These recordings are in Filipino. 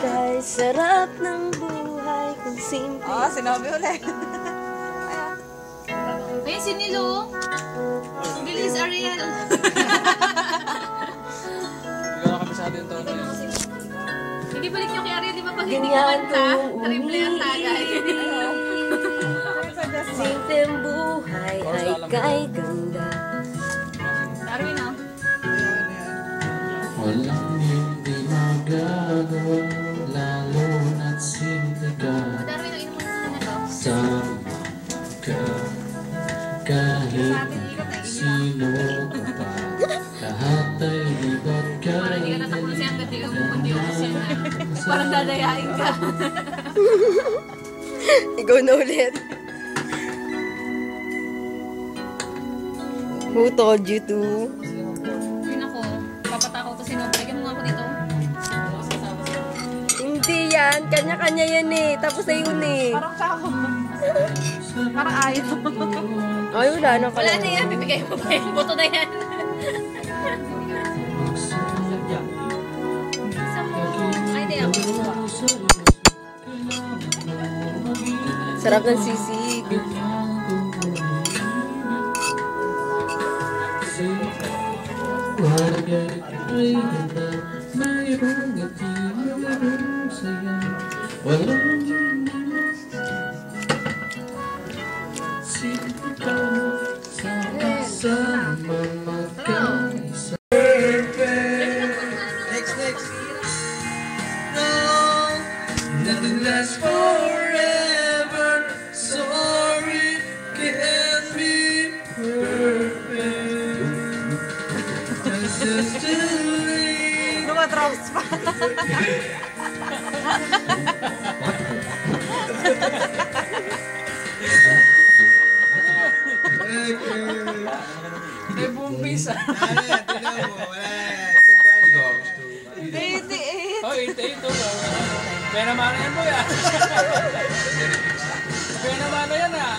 Kay sarap ng buhay kung simple. Oo, sinabi ulit. Ayun si Nilo. Bilis, Ariel. Hindi ko nakabisado yung tono yun. Hindi balik nyo kay Ariel, di ba pag hindi kumanta? Triple ang tagay. Simpleng buhay ay kay ganda. Darwin, no? Walang hindi magagawa, lalo na't simple ka. Darwin, ang inuman na to. Sama ka, kahit sino ka pa. Lahat ay libat ka. Parang hindi ka natakot siya hanggang di ka pupundi ko siya na. Parang dadayain ka. Ikaw na ulit. Who told you to? Yun ako. Papatakaw to si Nob. Lagyan mo nga ako dito. Hindi yan. Kanya-kanya yan eh. Tapos na yun eh. Parang kako. Parang ayaw. Ay, wala na pala. Wala na yan. Bibigay mo pa yung boto na yan. Isa mo. Ay, di ako. Sarap ng sisig. Warga ay ganda, mayroong ngiti, mayroong saya. Walang simple ka, sama magkaisa. Next. No, nothing lasts forever. Sorry, can't be perfect. Dumatrops pa. Hindi, buong pisa. Wala yan, tignan mo. Wala yan. Sandaan yan. 88. Oh, 88 to. Kaya naman yan po yan. Kaya naman yan ah.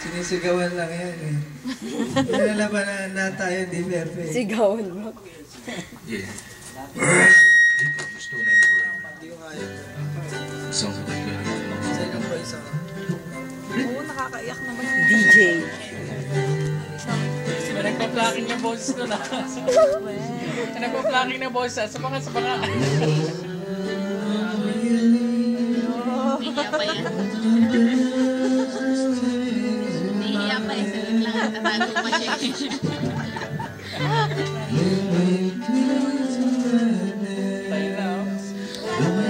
Sinisigawan lang yan eh. Nilalabanan na tayo, di perfect. Sigawan mo. Yeah. Gusto na yun. Hindi ko kaya. Isang kaibigan. Sa'yo lang ba isa ka? Oo, nakakaiyak naman. DJ. May nagpa-plucking na boses ko na. May nagpa-plucking na boses. Sa mga. Nahihiya pa yan. Nahihiya pa eh. Salit lang. Tatago pa siya. Tayo na oh.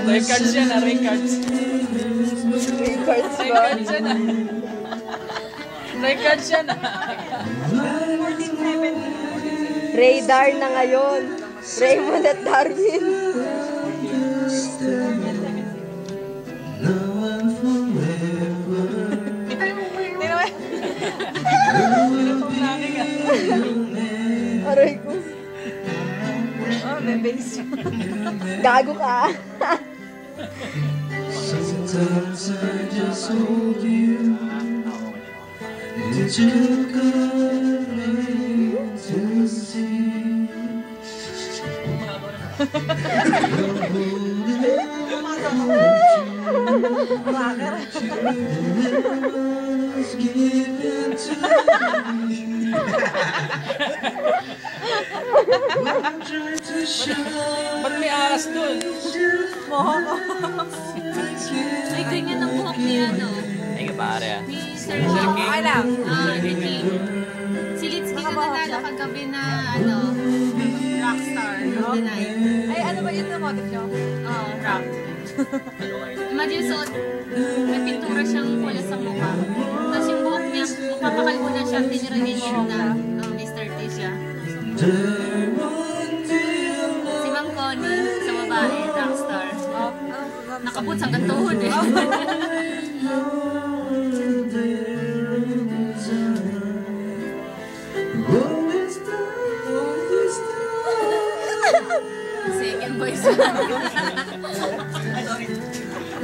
Records yan ah, records. Records ba? Records yan ah. Records yan ah. Radar na ngayon. Raymond at Darwin. Aray ko. Oh, may base. Gago ka. Sometimes I just hold you. Did you come to see? Ba't may aras dun? Ay, ganyan ang buhok ni ano. Ay, pare ah. Ni Sir Okay lang. Ricky. Si Litski na nanalo kagabi na ano, rockstar of the night. Ay, ano ba yun na motive nyo? Oh, rock. Imagine suot, may pintura siyang kulay sa mukha. Tapos yung buhok niya, magpapakalbo na siya, tinirigation na Mr. T siya. Si Ma'am Connie, sa babae, rockstar. Nakaboots hanggang tuhod eh. Second voice.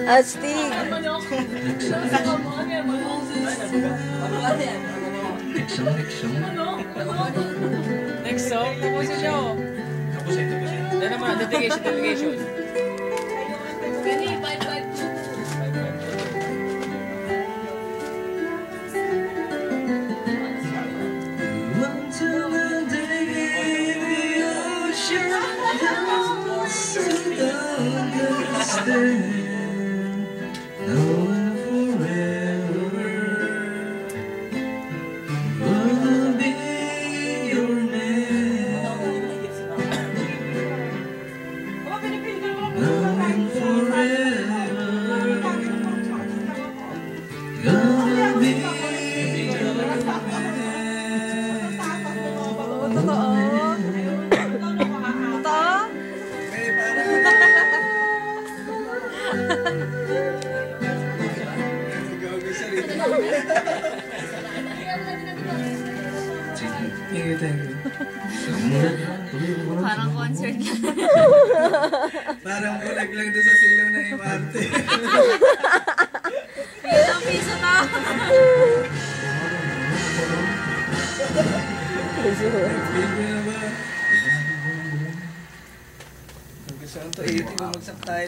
Astig. Next song, tapusin siya oh. Dedication. Gani, 5-5. Until the day the ocean doesn't understand. Now and forever, I'll be your man. Now and forever, I'll be your man. Totoo. Totoo? May parang gago sa rin. Thank you, thank you. Parang concert lang. Parang bulag lang doon sa silong ng MRT. Ilang piso na. Feel ko na ba? Ang gusto ko to 80 kung magsak tayo